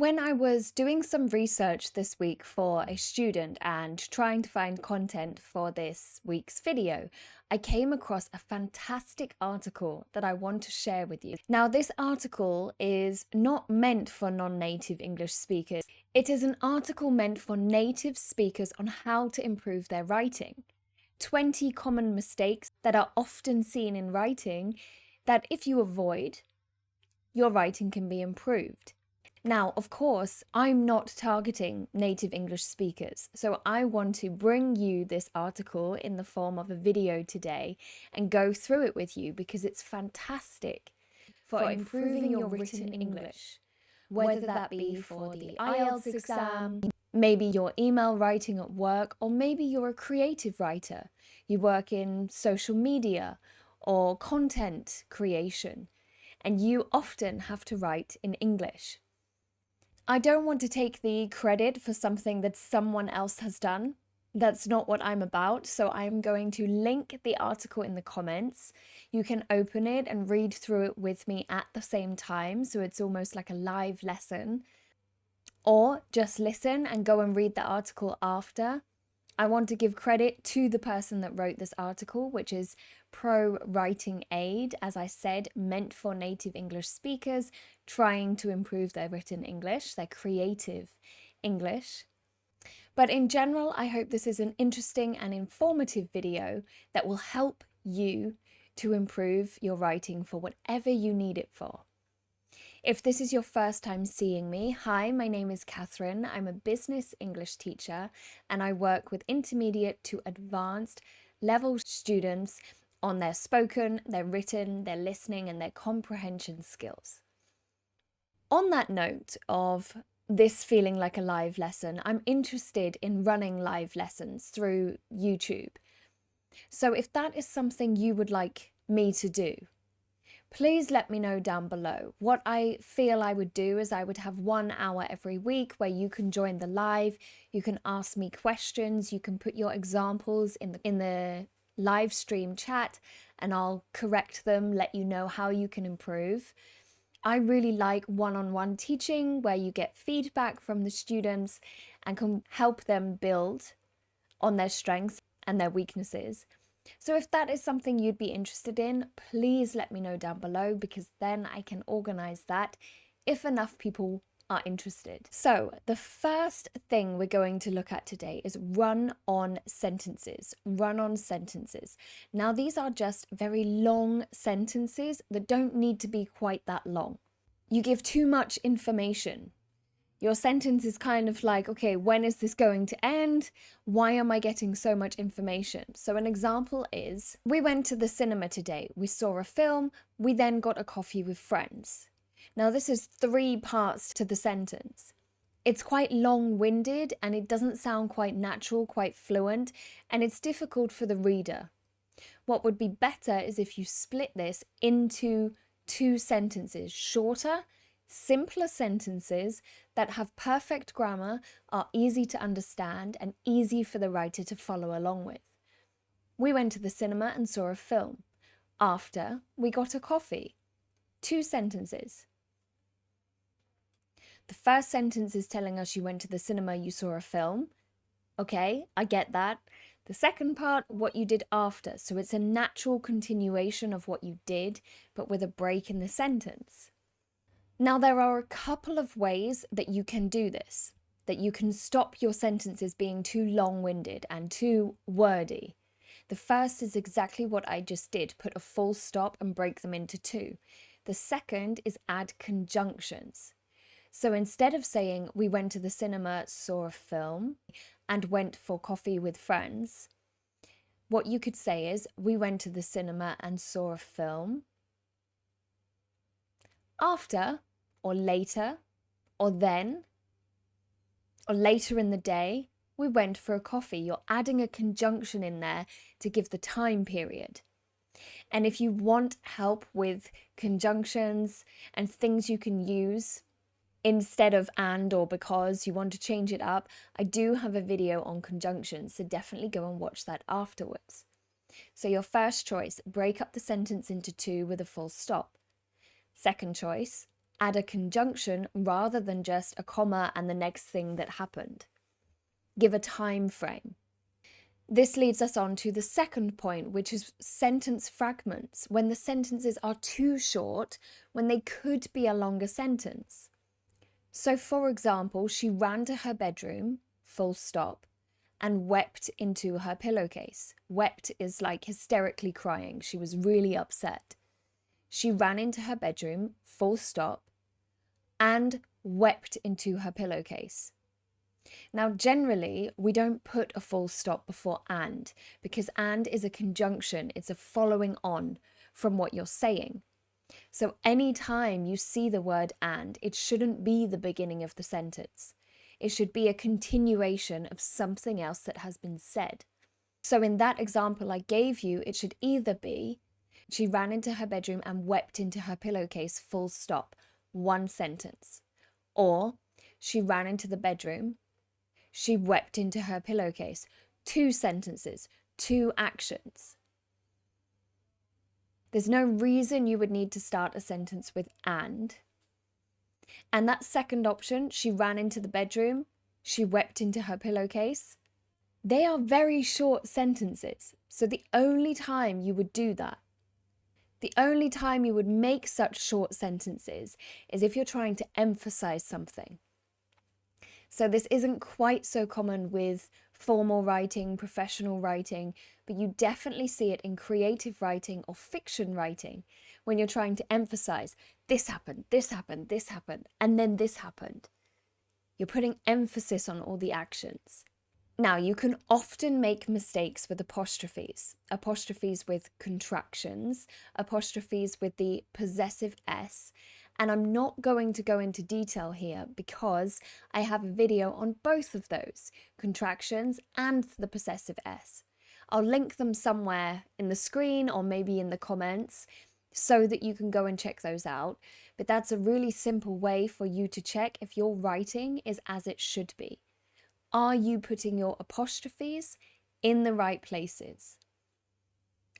When I was doing some research this week for a student and trying to find content for this week's video, I came across a fantastic article that I want to share with you. Now, this article is not meant for non-native English speakers. It is an article meant for native speakers on how to improve their writing. 20 common mistakes that are often seen in writing that if you avoid, your writing can be improved. Now, of course, I'm not targeting native English speakers, so I want to bring you this article in the form of a video today and go through it with you because it's fantastic for improving your written English, whether that be for the IELTS exam, maybe your email writing at work, or maybe you're a creative writer. You work in social media or content creation, and you often have to write in English. I don't want to take the credit for something that someone else has done. That's not what I'm about, so I'm going to link the article in the comments. You can open it and read through it with me at the same time, so it's almost like a live lesson. Or just listen and go and read the article after. I want to give credit to the person that wrote this article, which is Pro Writing Aid, as I said, meant for native English speakers trying to improve their written English, their creative English. But in general, I hope this is an interesting and informative video that will help you to improve your writing for whatever you need it for. If this is your first time seeing me, hi, my name is Catherine. I'm a business English teacher and I work with intermediate to advanced level students on their spoken, their written, their listening and their comprehension skills. On that note of this feeling like a live lesson, I'm interested in running live lessons through YouTube. So if that is something you would like me to do, please let me know down below. What I feel I would do is I would have 1 hour every week where you can join the live, you can ask me questions, you can put your examples in the live stream chat and I'll correct them, let you know how you can improve. I really like one-on-one teaching where you get feedback from the students and can help them build on their strengths and their weaknesses. So if that is something you'd be interested in, please let me know down below because then I can organize that if enough people are interested. So the first thing we're going to look at today is run-on sentences. Run-on sentences. Now these are just very long sentences that don't need to be quite that long. You give too much information. Your sentence is kind of like, okay, when is this going to end? Why am I getting so much information? So an example is, we went to the cinema today. We saw a film. We then got a coffee with friends. Now this is 3 parts to the sentence. It's quite long-winded and it doesn't sound quite natural, quite fluent, and it's difficult for the reader. What would be better is if you split this into 2 sentences, shorter, simpler sentences that have perfect grammar, are easy to understand and easy for the writer to follow along with. We went to the cinema and saw a film. After, we got a coffee. 2 sentences. The first sentence is telling us you went to the cinema, you saw a film. Okay, I get that. The second part, what you did after. So it's a natural continuation of what you did, but with a break in the sentence. Now, there are a couple of ways that you can do this, that you can stop your sentences being too long-winded and too wordy. The first is exactly what I just did, put a full stop and break them into 2. The second is add conjunctions. So instead of saying, we went to the cinema, saw a film, and went for coffee with friends, what you could say is, we went to the cinema and saw a film. After, or later, or then, or later in the day, we went for a coffee. You're adding a conjunction in there to give the time period. And if you want help with conjunctions and things you can use instead of and or because, you want to change it up, I do have a video on conjunctions, so definitely go and watch that afterwards. So your first choice, break up the sentence into 2 with a full stop. Second choice, add a conjunction rather than just a comma and the next thing that happened. Give a time frame. This leads us on to the second point, which is sentence fragments, when the sentences are too short, when they could be a longer sentence. So, for example, she ran to her bedroom, full stop, and wept into her pillowcase. Wept is like hysterically crying. She was really upset. She ran into her bedroom, full stop, and wept into her pillowcase. Now, generally, we don't put a full stop before and, because and is a conjunction. It's a following on from what you're saying. So anytime you see the word and, it shouldn't be the beginning of the sentence. It should be a continuation of something else that has been said. So in that example I gave you, it should either be, she ran into her bedroom and wept into her pillowcase, full stop, one sentence. Or, she ran into the bedroom, she wept into her pillowcase, two sentences, two actions. There's no reason you would need to start a sentence with and. And that second option, she ran into the bedroom, she wept into her pillowcase, they are very short sentences. So the only time you would do that, the only time you would make such short sentences is if you're trying to emphasize something. So this isn't quite so common with formal writing, professional writing, but you definitely see it in creative writing or fiction writing when you're trying to emphasize this happened, this happened, this happened, and then this happened. You're putting emphasis on all the actions. Now, you can often make mistakes with apostrophes. Apostrophes with contractions, apostrophes with the possessive S, and I'm not going to go into detail here because I have a video on both of those, contractions and the possessive S. I'll link them somewhere in the screen or maybe in the comments so that you can go and check those out. But that's a really simple way for you to check if your writing is as it should be. Are you putting your apostrophes in the right places?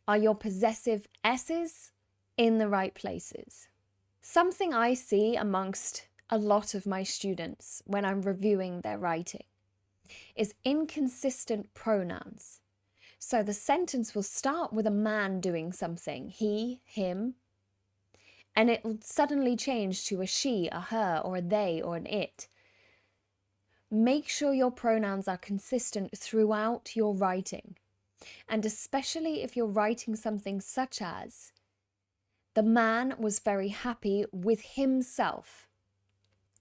Are your possessive S's in the right places? Something I see amongst a lot of my students when I'm reviewing their writing is inconsistent pronouns. So the sentence will start with a man doing something, he, him, and it will suddenly change to a she, a her, or a they, or an it. Make sure your pronouns are consistent throughout your writing, and especially if you're writing something such as, the man was very happy with himself.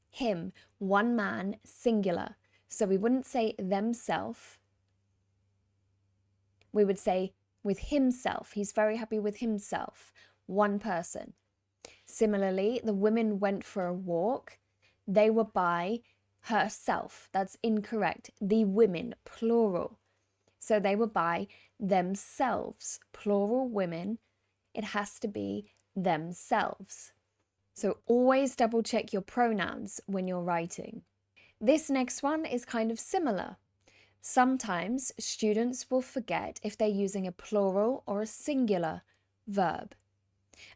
Him, one man, singular. So we wouldn't say themself. We would say with himself. He's very happy with himself. One person. Similarly, the women went for a walk. They were by herself. That's incorrect. The women, plural. So they were by themselves. Plural women. It has to be themselves. So always double check your pronouns when you're writing. This next one is kind of similar. Sometimes students will forget if they're using a plural or a singular verb,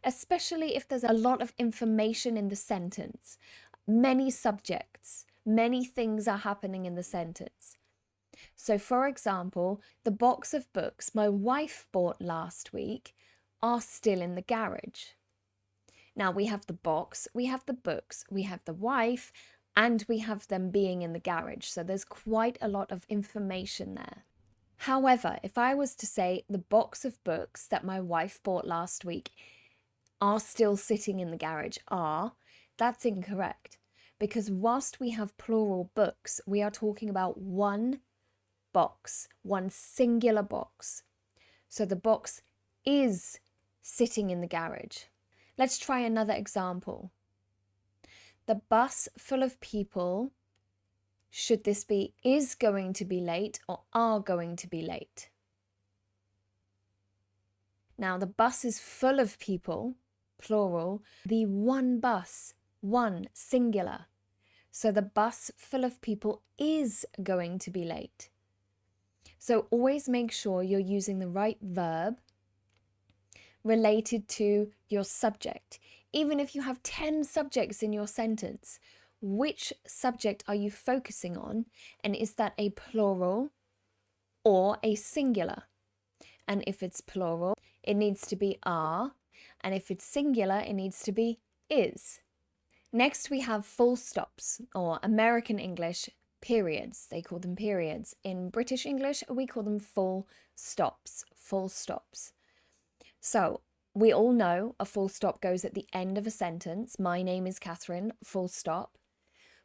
especially if there's a lot of information in the sentence, many subjects, many things are happening in the sentence. So for example, the box of books my wife bought last week are still in the garage. Now we have the box, we have the books, we have the wife, and we have them being in the garage. So there's quite a lot of information there. However, if I was to say the box of books that my wife bought last week are still sitting in the garage, that's incorrect. Because whilst we have plural books, we are talking about one box, one singular box. So the box is sitting in the garage. Let's try another example. The bus full of people, should this be is going to be late or are going to be late? Now the bus is full of people, plural. The one bus, one, singular. So the bus full of people is going to be late. So always make sure you're using the right verb related to your subject. Even if you have 10 subjects in your sentence, which subject are you focusing on? And is that a plural or a singular? And if it's plural, it needs to be are. And if it's singular, it needs to be is. Next, we have full stops, or American English, periods. They call them periods. In British English, we call them full stops, full stops. So, we all know a full stop goes at the end of a sentence. My name is Catherine, full stop.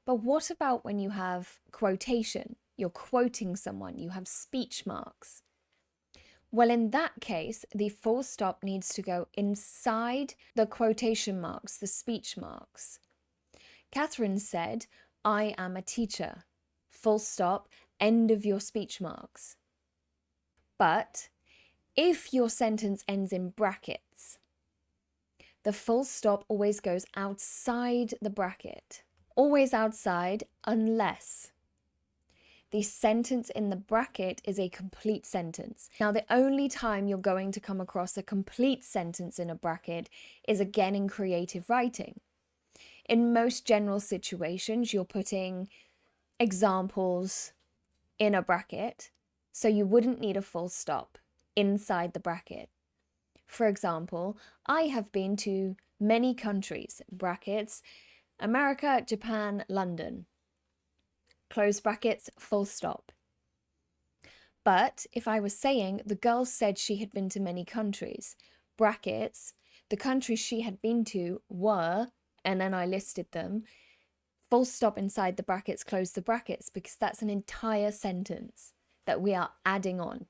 But what about when you have quotation? You're quoting someone, you have speech marks. Well, in that case, the full stop needs to go inside the quotation marks, the speech marks. Catherine said, I am a teacher. Full stop, end of your speech marks. But if your sentence ends in brackets, the full stop always goes outside the bracket. Always outside, unless the sentence in the bracket is a complete sentence. Now, the only time you're going to come across a complete sentence in a bracket is again in creative writing. In most general situations, you're putting examples in a bracket, so you wouldn't need a full stop inside the bracket. For example, I have been to many countries, brackets, America, Japan, London. Close brackets, full stop. But if I was saying the girl said she had been to many countries, brackets, the countries she had been to were, and then I listed them, full stop inside the brackets, close the brackets, because that's an entire sentence that we are adding on.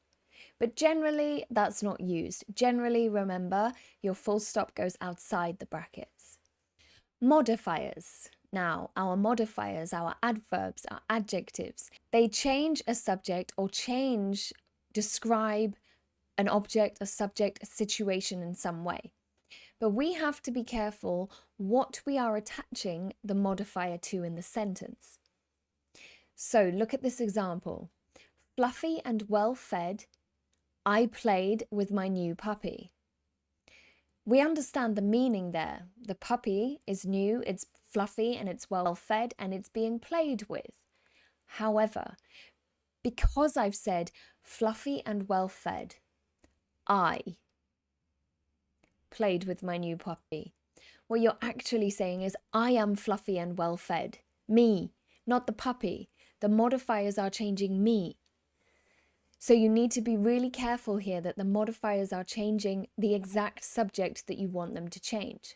But generally, that's not used. Generally, remember, your full stop goes outside the brackets. Modifiers. Now, our modifiers, our adverbs, our adjectives, they change a subject or describe an object, a subject, a situation in some way. But we have to be careful what we are attaching the modifier to in the sentence. So look at this example. Fluffy and well fed, I played with my new puppy. We understand the meaning there. The puppy is new, it's fluffy and it's well fed and it's being played with. However, because I've said fluffy and well fed, I played with my new puppy. What you're actually saying is I am fluffy and well fed. Me, not the puppy. The modifiers are changing me. So you need to be really careful here that the modifiers are changing the exact subject that you want them to change.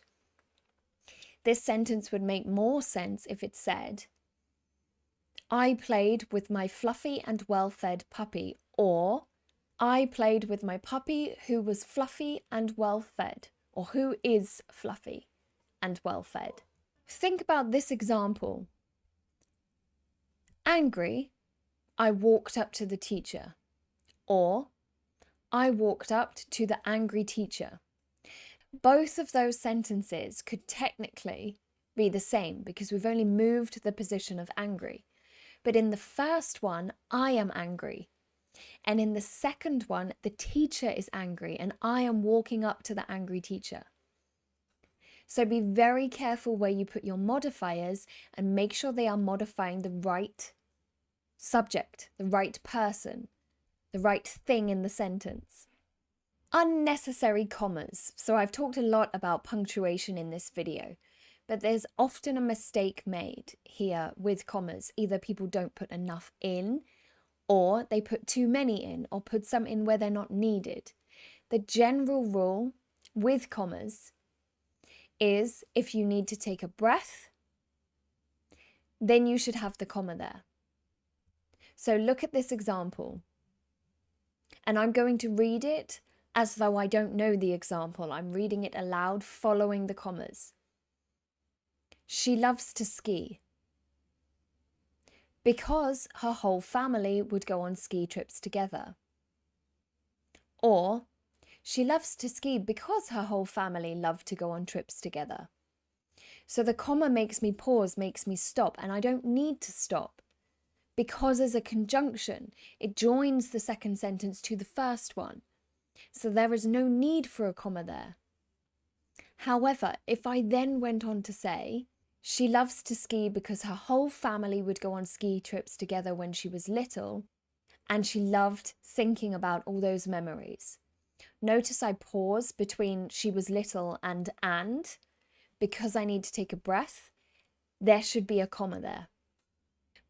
This sentence would make more sense if it said, I played with my fluffy and well-fed puppy, or I played with my puppy who was fluffy and well-fed, or who is fluffy and well-fed. Think about this example. Angry, I walked up to the teacher. Or, I walked up to the angry teacher. Both of those sentences could technically be the same because we've only moved the position of angry. But in the first one, I am angry. And in the second one, the teacher is angry and I am walking up to the angry teacher. So be very careful where you put your modifiers and make sure they are modifying the right subject, the right person, the right thing in the sentence. Unnecessary commas. So I've talked a lot about punctuation in this video, but there's often a mistake made here with commas. Either people don't put enough in, or they put too many in, or put some in where they're not needed. The general rule with commas is if you need to take a breath, then you should have the comma there. So look at this example. And I'm going to read it as though I don't know the example. I'm reading it aloud, following the commas. She loves to ski because her whole family would go on ski trips together. Or, she loves to ski because her whole family love to go on trips together. So the comma makes me pause, makes me stop, and I don't need to stop. Because as a conjunction, it joins the second sentence to the first one. So there is no need for a comma there. However, if I then went on to say, she loves to ski because her whole family would go on ski trips together when she was little, and she loved thinking about all those memories. Notice I pause between she was little and because I need to take a breath. There should be a comma there.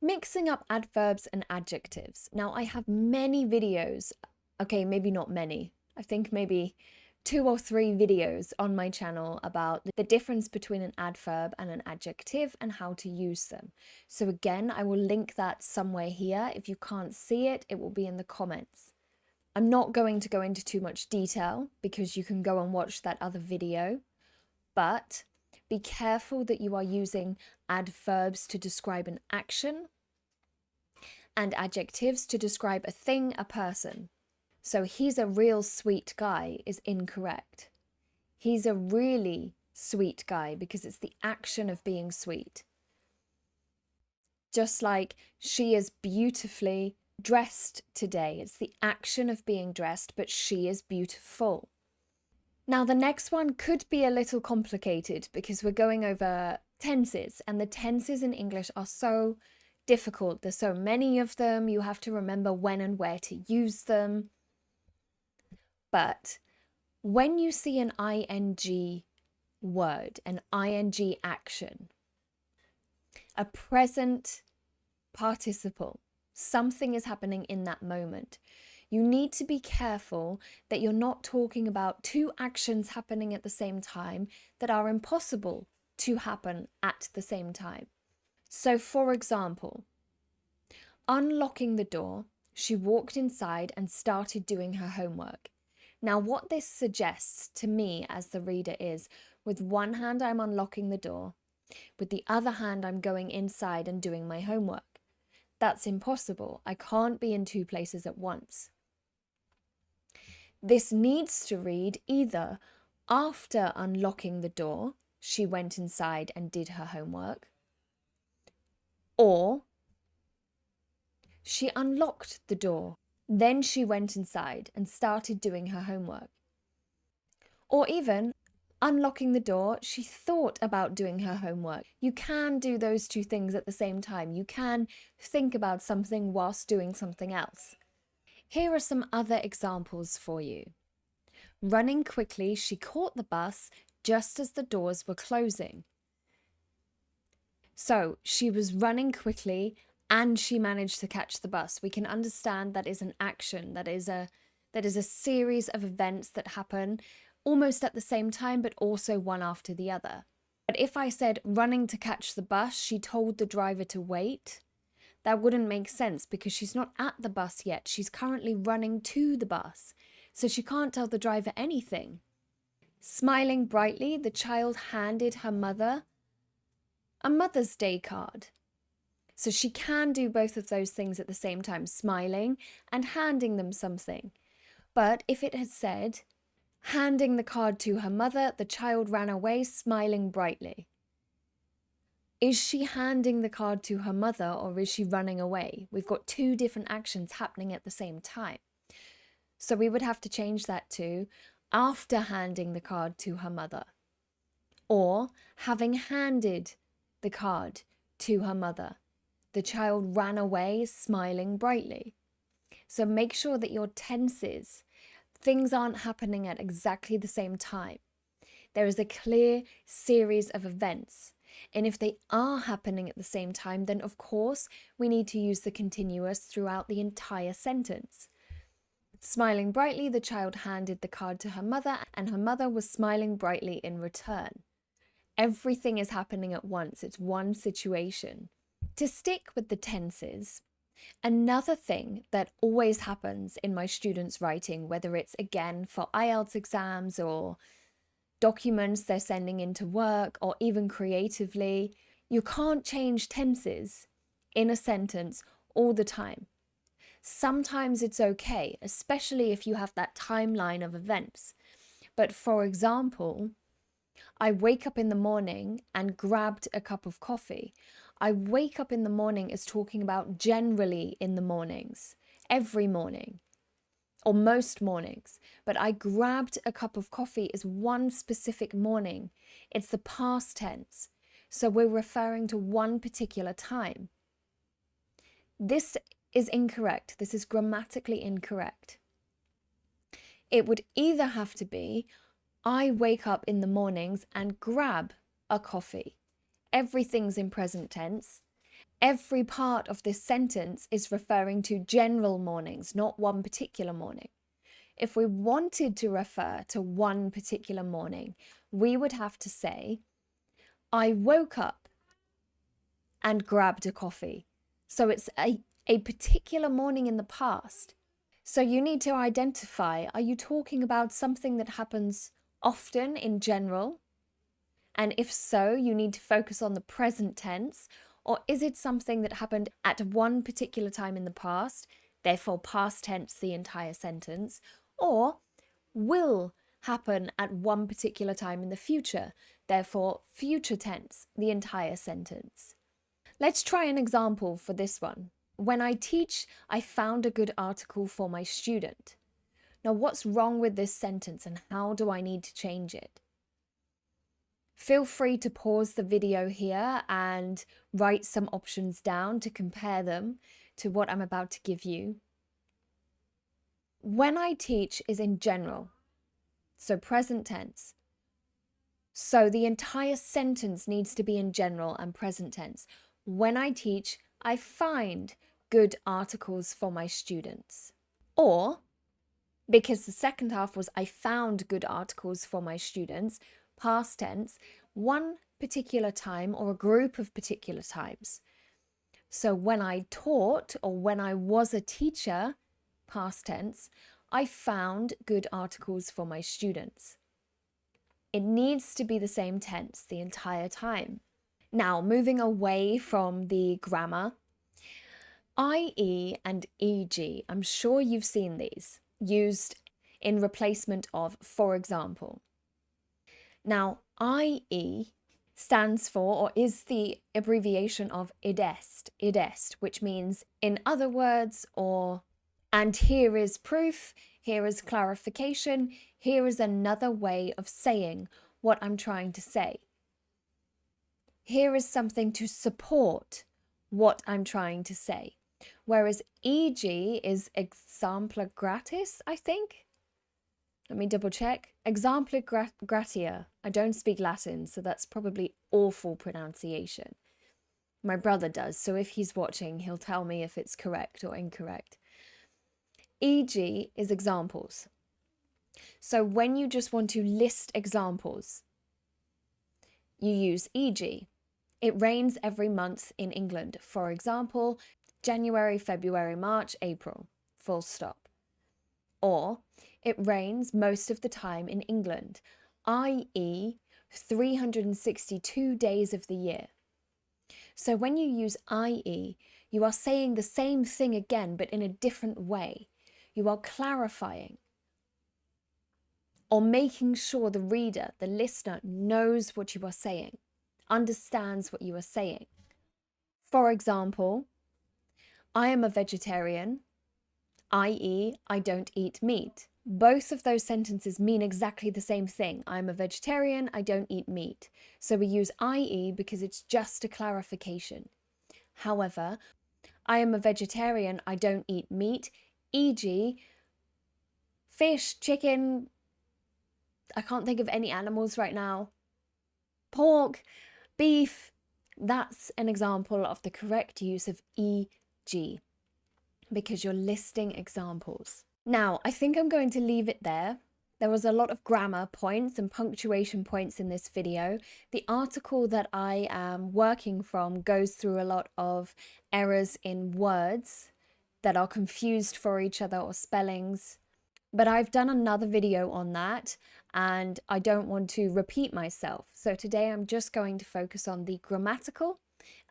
Mixing up adverbs and adjectives. Now, I have many videos, okay, maybe not many, I think maybe 2 or 3 videos on my channel about the difference between an adverb and an adjective and how to use them. So again, I will link that somewhere here. If you can't see it, it will be in the comments. I'm not going to go into too much detail because you can go and watch that other video, but be careful that you are using adverbs to describe an action and adjectives to describe a thing, a person. So he's a real sweet guy is incorrect. He's a really sweet guy because it's the action of being sweet. Just like she is beautifully dressed today. It's the action of being dressed, but she is beautiful. Now, the next one could be a little complicated because we're going over tenses, and the tenses in English are so difficult. There's so many of them. You have to remember when and where to use them. But when you see an ing word, an ing action, a present participle, something is happening in that moment. You need to be careful that you're not talking about 2 actions happening at the same time that are impossible to happen at the same time. So, for example, unlocking the door, she walked inside and started doing her homework. Now, what this suggests to me as the reader is, with one hand I'm unlocking the door, with the other hand I'm going inside and doing my homework. That's impossible. I can't be in 2 places at once. This needs to read either after unlocking the door, she went inside and did her homework, or she unlocked the door, then she went inside and started doing her homework. Or even unlocking the door, she thought about doing her homework. You can do those 2 things at the same time. You can think about something whilst doing something else. Here are some other examples for you. Running quickly, she caught the bus just as the doors were closing. So she was running quickly and she managed to catch the bus. We can understand that is an action, that is a series of events that happen almost at the same time, but also one after the other. But if I said running to catch the bus, she told the driver to wait, that wouldn't make sense because she's not at the bus yet. She's currently running to the bus, so she can't tell the driver anything. Smiling brightly, the child handed her mother a Mother's Day card. So she can do both of those things at the same time, smiling and handing them something. But if it had said, handing the card to her mother, the child ran away smiling brightly. Is she handing the card to her mother or is she running away? We've got 2 different actions happening at the same time. So we would have to change that to after handing the card to her mother, or having handed the card to her mother. The child ran away smiling brightly. So make sure that your tenses, things aren't happening at exactly the same time. There is a clear series of events. And if they are happening at the same time, then of course we need to use the continuous throughout the entire sentence. Smiling brightly, the child handed the card to her mother, and her mother was smiling brightly in return. Everything is happening at once. It's one situation. To stick with the tenses, another thing that always happens in my students' writing, whether it's again for IELTS exams or documents they're sending into work or even creatively, you can't change tenses in a sentence all the time. Sometimes it's okay, especially if you have that timeline of events. But for example, I wake up in the morning and grabbed a cup of coffee. I wake up in the morning is talking about generally in the mornings, every morning. or most mornings, but I grabbed a cup of coffee is one specific morning. It's the past tense. So we're referring to one particular time. This is incorrect. This is grammatically incorrect. It would either have to be, I wake up in the mornings and grab a coffee. Everything's in present tense. Every part of this sentence is referring to general mornings, not one particular morning. If we wanted to refer to one particular morning, we would have to say, I woke up and grabbed a coffee. So it's a particular morning in the past. So you need to identify, are you talking about something that happens often in general? And if so, you need to focus on the present tense. Or is it something that happened at one particular time in the past, therefore past tense the entire sentence, or will happen at one particular time in the future, therefore future tense the entire sentence? Let's try an example for this one. When I teach, I found a good article for my student. Now, what's wrong with this sentence and how do I need to change it? Feel free to pause the video here and write some options down to compare them to what I'm about to give you. When I teach is in general, so present tense. So the entire sentence needs to be in general and present tense. When I teach, I find good articles for my students. Or, because the second half was I found good articles for my students, past tense, one particular time or a group of particular times. So when I taught or when I was a teacher, past tense, I found good articles for my students. It needs to be the same tense the entire time. Now, moving away from the grammar, IE and EG, I'm sure you've seen these, used in replacement of for example. Now, IE stands for, or is the abbreviation of id est, which means in other words, or and here is proof, here is clarification, here is another way of saying what I'm trying to say. Here is something to support what I'm trying to say. Whereas EG is exemplar gratis, I think. Let me double check. Exemplar gratia. I don't speak Latin, so that's probably awful pronunciation. My brother does, so if he's watching, he'll tell me if it's correct or incorrect. EG is examples. So when you just want to list examples, you use EG. It rains every month in England. For example, January, February, March, April. Full stop. Or, it rains most of the time in England, i.e. 362 days of the year. So when you use IE, you are saying the same thing again, but in a different way. You are clarifying or making sure the reader, the listener, knows what you are saying, understands what you are saying. For example, I am a vegetarian, i.e. I don't eat meat. Both of those sentences mean exactly the same thing. I'm a vegetarian, I don't eat meat. So we use IE because it's just a clarification. However, I am a vegetarian, I don't eat meat, e.g. fish, chicken, I can't think of any animals right now, pork, beef. That's an example of the correct use of EG because you're listing examples. Now, I think I'm going to leave it there. There was a lot of grammar points and punctuation points in this video. The article that I am working from goes through a lot of errors in words that are confused for each other or spellings. But I've done another video on that and I don't want to repeat myself. So today I'm just going to focus on the grammatical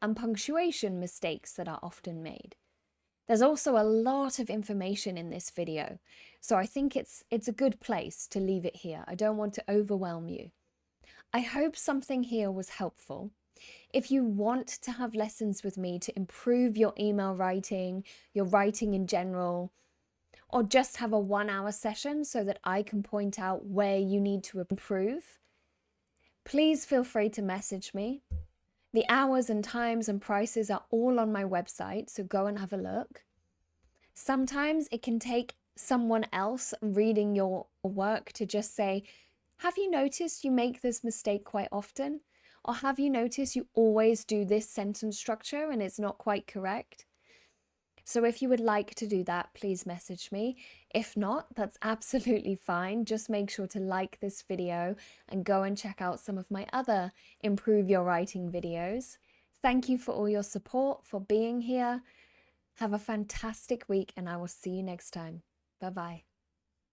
and punctuation mistakes that are often made. There's also a lot of information in this video, so I think it's a good place to leave it here. I don't want to overwhelm you. I hope something here was helpful. If you want to have lessons with me to improve your email writing, your writing in general, or just have a 1-hour session so that I can point out where you need to improve, please feel free to message me. The hours and times and prices are all on my website, so go and have a look. Sometimes it can take someone else reading your work to just say, have you noticed you make this mistake quite often? Or have you noticed you always do this sentence structure and it's not quite correct? So if you would like to do that, please message me. If not, that's absolutely fine. Just make sure to like this video and go and check out some of my other Improve Your Writing videos. Thank you for all your support, for being here. Have a fantastic week, and I will see you next time. Bye-bye.